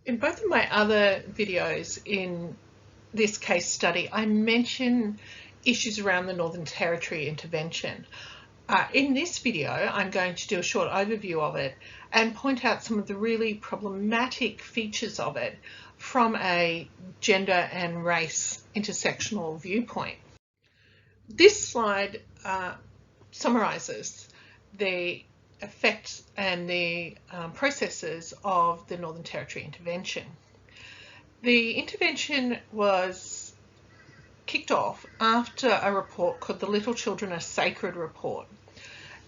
In both of my other videos in this case study, I mention issues around the Northern Territory intervention. In this video, I'm going to do a short overview of it and point out some of the really problematic features of it from a gender and race intersectional viewpoint. This slide summarises the effects and the processes of the Northern Territory intervention. The intervention was kicked off after a report called the Little Children Are Sacred report.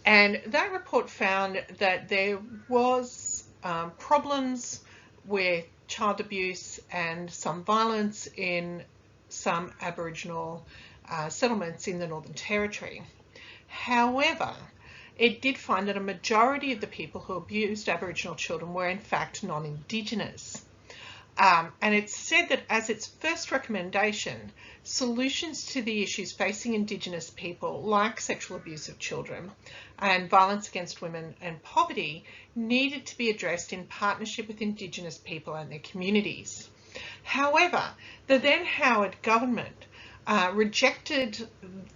And that report found that there was problems with child abuse and some violence in some Aboriginal settlements in the Northern Territory. However, it did find that a majority of the people who abused Aboriginal children were in fact non-Indigenous. And it said that as its first recommendation, solutions to the issues facing Indigenous people, like sexual abuse of children and violence against women and poverty, needed to be addressed in partnership with Indigenous people and their communities. However, the then Howard government rejected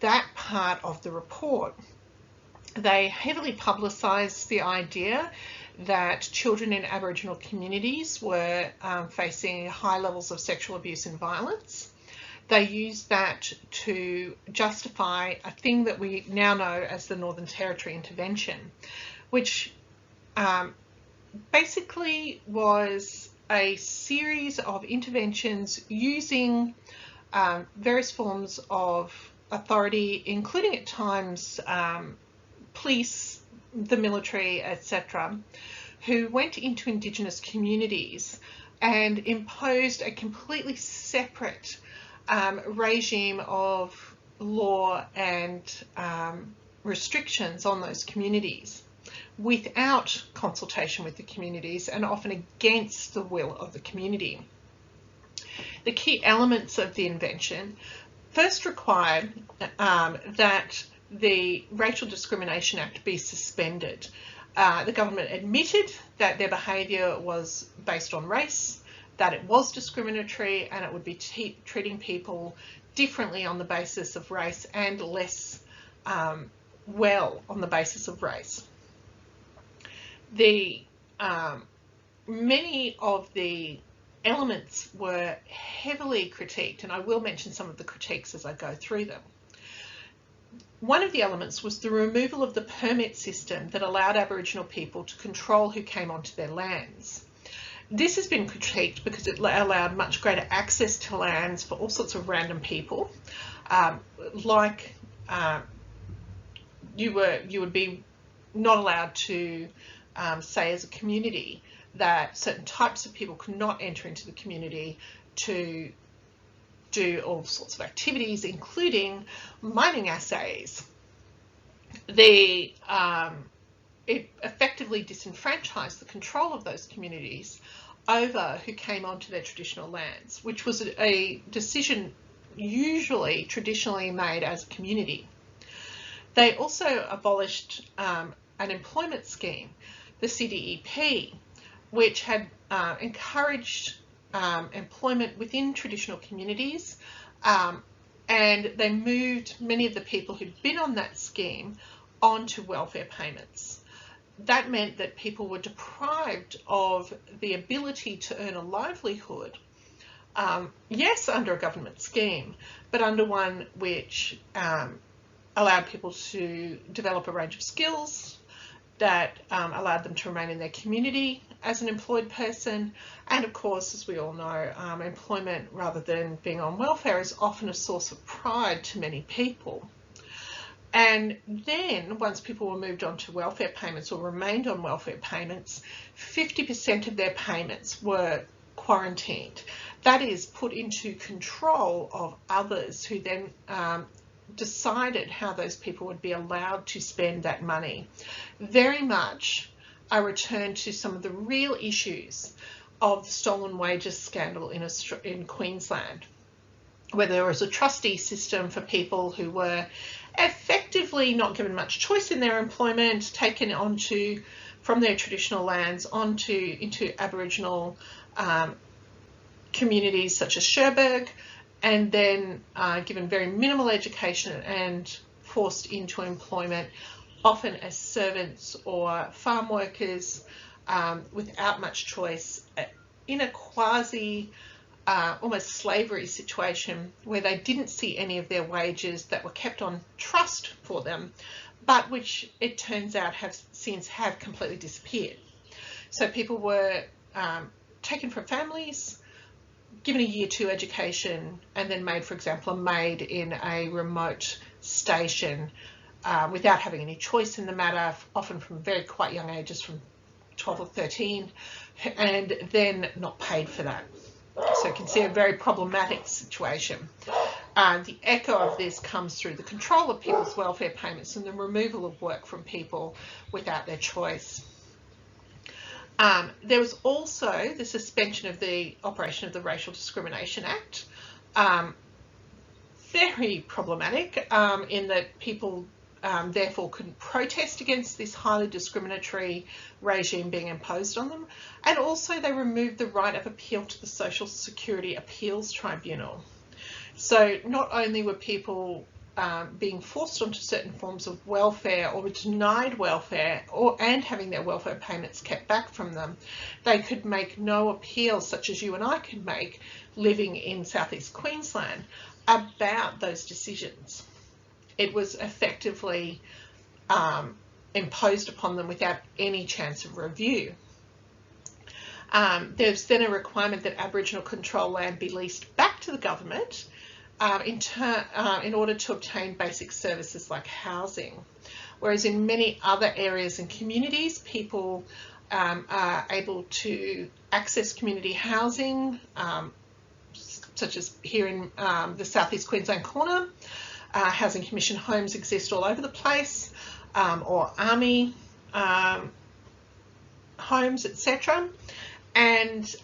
that part of the report. They heavily publicised the idea that children in Aboriginal communities were facing high levels of sexual abuse and violence. They used that to justify a thing that we now know as the Northern Territory intervention, which basically was a series of interventions using various forms of authority, including at times police, the military, etc., who went into Indigenous communities and imposed a completely separate regime of law and restrictions on those communities without consultation with the communities and often against the will of the community. The key elements of the intervention first required that the Racial Discrimination Act be suspended. The government admitted that their behaviour was based on race, that it was discriminatory, and it would be treating people differently on the basis of race and less well on the basis of race. Many of the elements were heavily critiqued, and I will mention some of the critiques as I go through them. One of the elements was the removal of the permit system that allowed Aboriginal people to control who came onto their lands. This has been critiqued because it allowed much greater access to lands for all sorts of random people, you would be not allowed to say as a community that certain types of people could not enter into the community to do all sorts of activities, including mining assays. It effectively disenfranchised the control of those communities over who came onto their traditional lands, which was a decision usually traditionally made as a community. They also abolished an employment scheme, the CDEP, which had encouraged employment within traditional communities, and they moved many of the people who'd been on that scheme onto welfare payments. That meant that people were deprived of the ability to earn a livelihood, yes, under a government scheme, but under one which allowed people to develop a range of skills that allowed them to remain in their community as an employed person. And of course, as we all know, employment rather than being on welfare is often a source of pride to many people. And then once people were moved on to welfare payments or remained on welfare payments, 50% of their payments were quarantined. That is, put into control of others who then decided how those people would be allowed to spend that money. Very much a return to some of the real issues of the stolen wages scandal in Queensland, where there was a trustee system for people who were effectively not given much choice in their employment, taken onto from their traditional lands into Aboriginal communities such as Cherbourg, and then given very minimal education and forced into employment, often as servants or farm workers, without much choice, in a quasi almost slavery situation where they didn't see any of their wages that were kept on trust for them, but which it turns out have since completely disappeared. So people were taken from families, given a year 2 education, and then made, for example, a maid in a remote station without having any choice in the matter, often from very quite young ages, from 12 or 13, and then not paid for that. So you can see a very problematic situation. The echo of this comes through the control of people's welfare payments and the removal of work from people without their choice. There was also the suspension of the operation of the Racial Discrimination Act. Very problematic in that people therefore couldn't protest against this highly discriminatory regime being imposed on them. And also they removed the right of appeal to the Social Security Appeals Tribunal. So not only were people being forced onto certain forms of welfare or denied welfare and having their welfare payments kept back from them, they could make no appeal, such as you and I could make living in southeast Queensland, about those decisions. It was effectively imposed upon them without any chance of review. There's then a requirement that Aboriginal control land be leased back to the government in order to obtain basic services like housing. Whereas in many other areas and communities, people are able to access community housing, such as here in the southeast Queensland corner. Housing Commission homes exist all over the place, or army homes, etc. And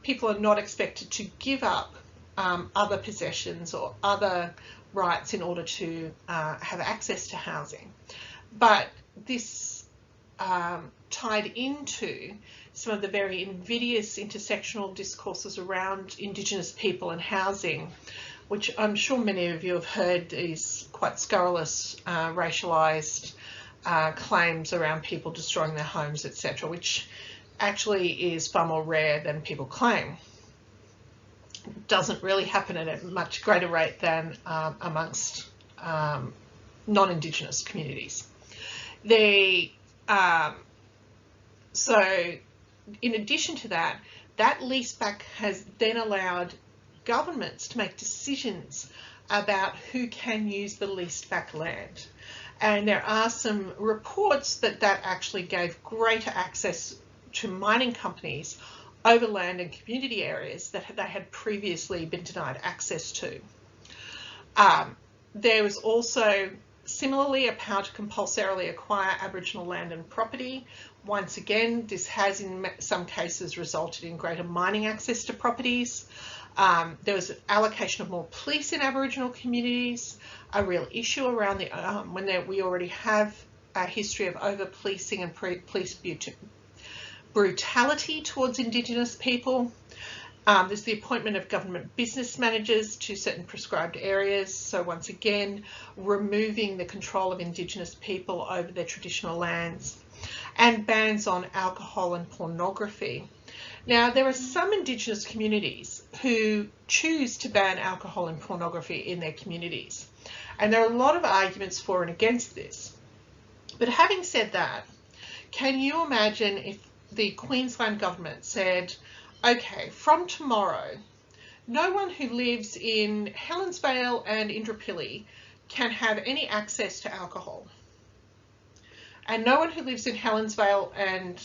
people are not expected to give up other possessions or other rights in order to have access to housing. But this tied into some of the very invidious intersectional discourses around Indigenous people and housing, which I'm sure many of you have heard, these quite scurrilous, racialised claims around people destroying their homes, etc., which actually is far more rare than people claim. It doesn't really happen at a much greater rate than amongst non-Indigenous communities. So in addition to that, that leaseback has then allowed governments to make decisions about who can use the leased back land. And there are some reports that actually gave greater access to mining companies over land and community areas that they had previously been denied access to. There was also similarly a power to compulsorily acquire Aboriginal land and property. Once again, this has in some cases resulted in greater mining access to properties. There was an allocation of more police in Aboriginal communities, a real issue around the we already have a history of over-policing and police brutality towards Indigenous people. There's the appointment of government business managers to certain prescribed areas. So once again, removing the control of Indigenous people over their traditional lands, and bans on alcohol and pornography. Now, there are some Indigenous communities who choose to ban alcohol and pornography in their communities. And there are a lot of arguments for and against this. But having said that, can you imagine if the Queensland government said, okay, from tomorrow, no one who lives in Helensvale and Indooroopilly can have any access to alcohol. And no one who lives in Helensvale and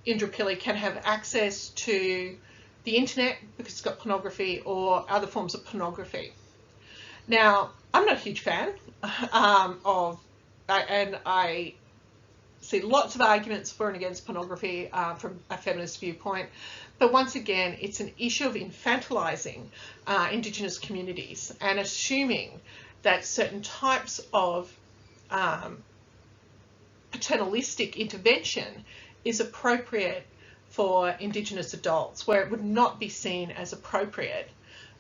Indooroopilly can have access to the internet because it's got pornography or other forms of pornography. Now, I'm not a huge fan and I see lots of arguments for and against pornography from a feminist viewpoint. But once again, it's an issue of infantilizing Indigenous communities and assuming that certain types of paternalistic intervention is appropriate for Indigenous adults, where it would not be seen as appropriate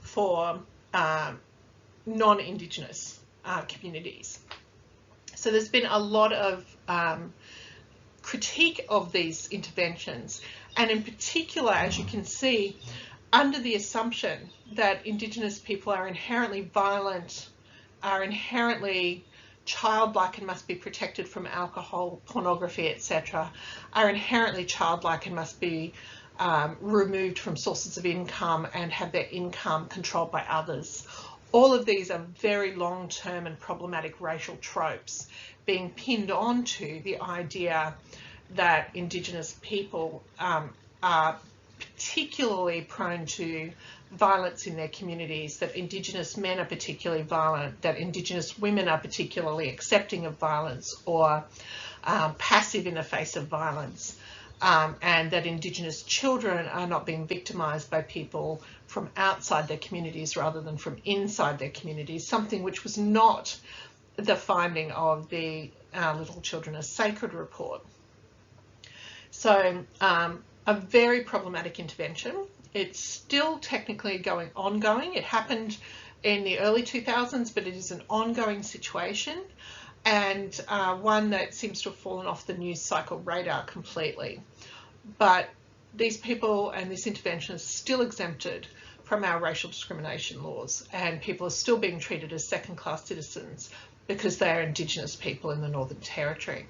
for non-Indigenous communities. So there's been a lot of critique of these interventions, and in particular, as you can see, under the assumption that Indigenous people are inherently violent, are inherently childlike and must be protected from alcohol, pornography, etc., are inherently childlike and must be removed from sources of income and have their income controlled by others. All of these are very long-term and problematic racial tropes being pinned onto the idea that Indigenous people are particularly prone to violence in their communities, that Indigenous men are particularly violent, that Indigenous women are particularly accepting of violence or passive in the face of violence, and that Indigenous children are not being victimised by people from outside their communities rather than from inside their communities, something which was not the finding of the Little Children Are Sacred report. So a very problematic intervention. It's still technically ongoing. It happened in the early 2000s, but it is an ongoing situation, and one that seems to have fallen off the news cycle radar completely. But these people and this intervention is still exempted from our racial discrimination laws, and people are still being treated as second-class citizens because they are Indigenous people in the Northern Territory.